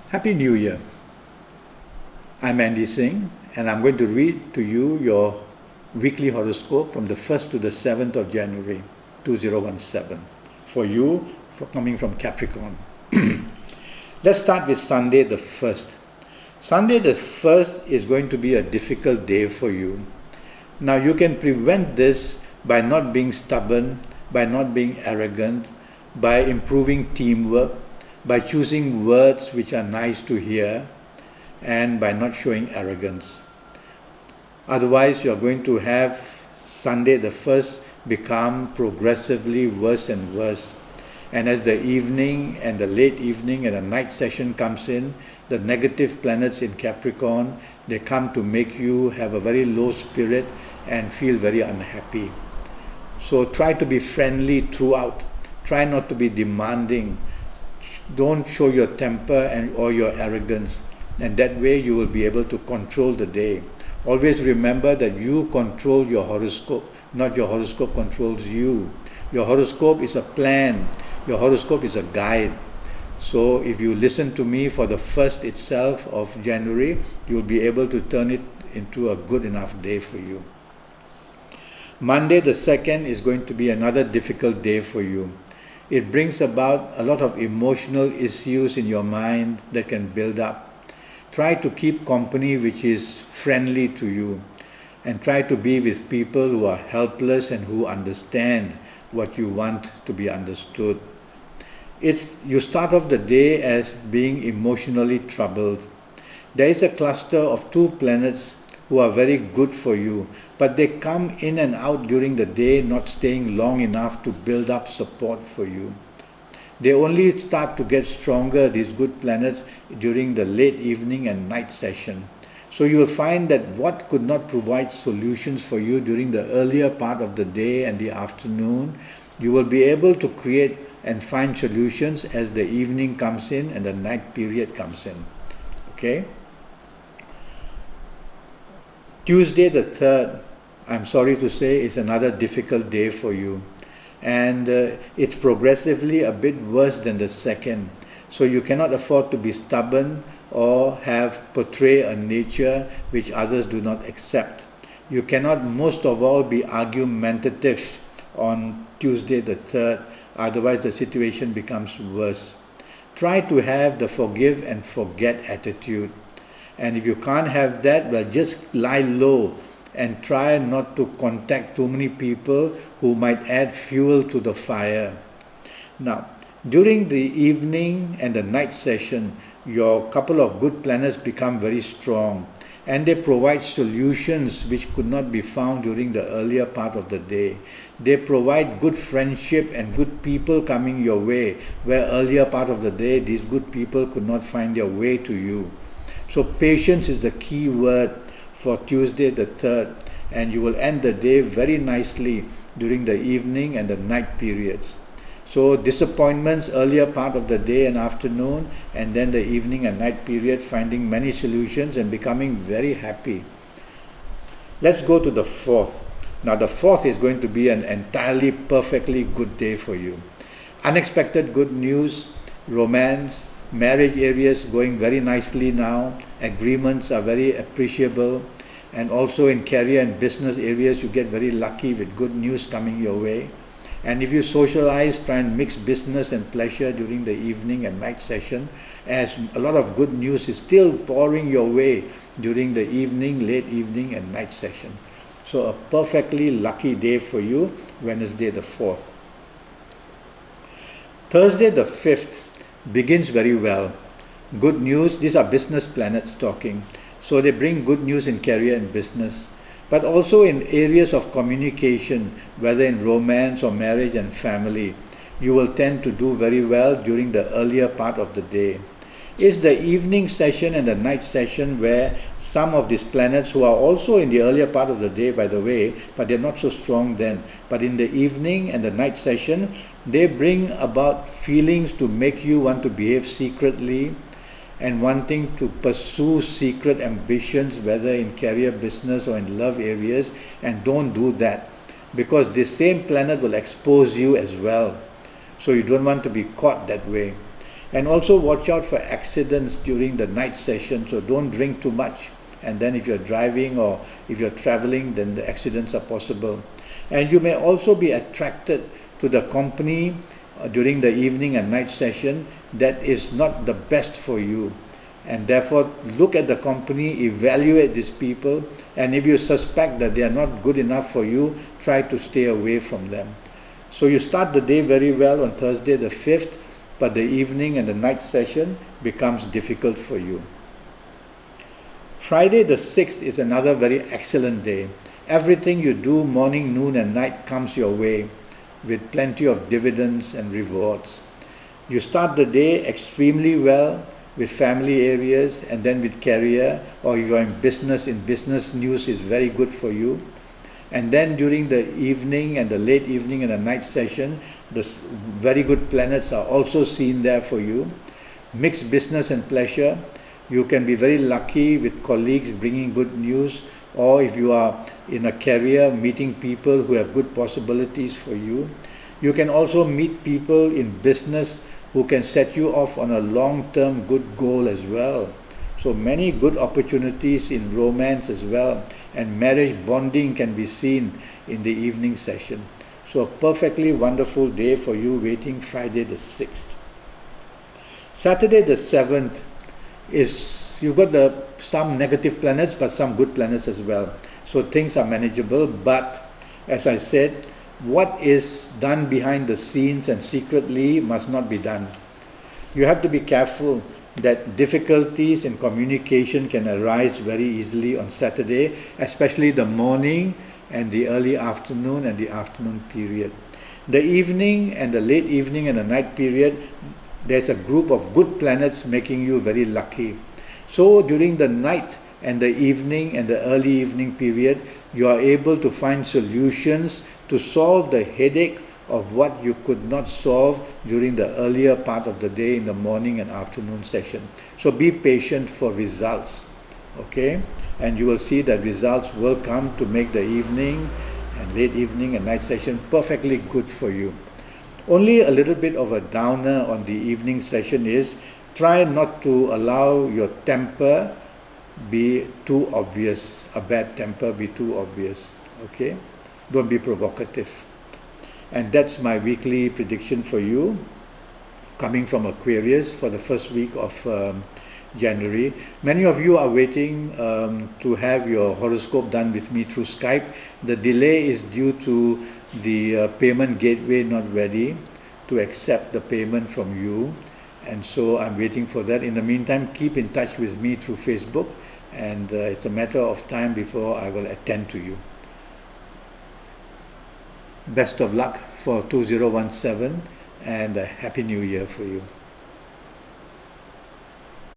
Happy New Year. I'm Andi and I'm going to read to you your weekly horoscope from the 1st to the 7th of January 2017 for you coming from Capricorn. Let's start with Sunday the 1st. Sunday the 1st is going to be a difficult day for you. Now you can prevent this by not being stubborn, by not being arrogant, by improving teamwork, by choosing words which are nice to hear, and by not showing arrogance. Otherwise, you are going to have Sunday the 1st become progressively worse and worse. And as the evening and the late evening and the night session comes in, the negative planets in Capricorn, they come to make you have a very low spirit and feel very unhappy. So try to be friendly throughout. Try not to be demanding. Don't show your temper or your arrogance, and that way you will be able to control the day. Always remember that you control your horoscope, not your horoscope controls you. Your horoscope is a plan. Your horoscope is a guide. So if you listen to me for the 1st itself of January, you'll be able to turn it into a good enough day for you. Monday the 2nd is going to be another difficult day for you. It brings about a lot of emotional issues in your mind that can build up. Try to keep company which is friendly to you, and try to be with people who are helpless and who understand what you want to be understood. You start off the day as being emotionally troubled. There is a cluster of 2 planets who are very good for you, but they come in and out during the day, not staying long enough to build up support for you. They only start to get stronger, these good planets, during the late evening and night session. So you will find that what could not provide solutions for you during the earlier part of the day and the afternoon, you will be able to create and find solutions as the evening comes in and the night period comes in. Okay? Tuesday the 3rd, I'm sorry to say, is another difficult day for you. And it's progressively a bit worse than the 2nd. So you cannot afford to be stubborn or portray a nature which others do not accept. You cannot, most of all, be argumentative on Tuesday the 3rd, otherwise the situation becomes worse. Try to have the forgive and forget attitude. And if you can't have that, well, just lie low and try not to contact too many people who might add fuel to the fire. Now, during the evening and the night session, your couple of good planets become very strong, and they provide solutions which could not be found during the earlier part of the day. They provide good friendship and good people coming your way, where earlier part of the day these good people could not find their way to you. So patience is the key word for Tuesday the 3rd, and you will end the day very nicely during the evening and the night periods. So disappointments earlier part of the day and afternoon, and then the evening and night period, finding many solutions and becoming very happy. Let's go to the 4th. Now the 4th is going to be an entirely perfectly good day for you. Unexpected good news, romance, marriage areas going very nicely now, agreements are very appreciable, and also in career and business areas you get very lucky with good news coming your way. And if you socialize, try and mix business and pleasure during the evening and night session, as a lot of good news is still pouring your way during the evening, late evening and night session. So a perfectly lucky day for you, Wednesday the 4th. Thursday the 5th begins very well. Good news, these are business planets talking. So they bring good news in career and business, but also in areas of communication, whether in romance or marriage and family. You will tend to do very well during the earlier part of the day. It's the evening session and the night session where some of these planets, who are also in the earlier part of the day, by the way, but they're not so strong then, but in the evening and the night session, they bring about feelings to make you want to behave secretly and wanting to pursue secret ambitions, whether in career, business or in love areas, and don't do that, because this same planet will expose you as well. So you don't want to be caught that way. And also watch out for accidents during the night session, so don't drink too much. And then if you're driving or if you're traveling, then the accidents are possible. And you may also be attracted to the company during the evening and night session that is not the best for you. And therefore, look at the company, evaluate these people, and if you suspect that they are not good enough for you, try to stay away from them. So you start the day very well on Thursday the 5th, but the evening and the night session becomes difficult for you. Friday the 6th is another very excellent day. Everything you do morning, noon and night comes your way with plenty of dividends and rewards. You start the day extremely well with family areas and then with career, or if you're in business news is very good for you. And then during the evening and the late evening and the night session, the very good planets are also seen there for you. Mixed business and pleasure. You can be very lucky with colleagues bringing good news, or if you are in a career, meeting people who have good possibilities for you. You can also meet people in business who can set you off on a long-term good goal as well. So many good opportunities in romance as well, and marriage bonding can be seen in the evening session. So a perfectly wonderful day for you waiting Friday the 6th. Saturday the 7th is, you've got some negative planets but some good planets as well. So things are manageable, but as I said, what is done behind the scenes and secretly must not be done. You have to be careful that difficulties in communication can arise very easily on Saturday, especially the morning and the early afternoon and the afternoon period. The evening and the late evening and the night period, there's a group of good planets making you very lucky. So during the night and the evening and the early evening period, you are able to find solutions to solve the headache of what you could not solve during the earlier part of the day in the morning and afternoon session. So be patient for results, okay? And you will see that results will come to make the evening and late evening and night session perfectly good for you. Only a little bit of a downer on the evening session is try not to allow your temper be too obvious, a bad temper be too obvious, okay? Don't be provocative. And that's my weekly prediction for you, coming from Aquarius for the first week of January. Many of you are waiting to have your horoscope done with me through Skype. The delay is due to the payment gateway not ready to accept the payment from you. And so I'm waiting for that. In the meantime, keep in touch with me through Facebook, and it's a matter of time before I will attend to you. Best of luck for 2017 and a Happy New Year for you.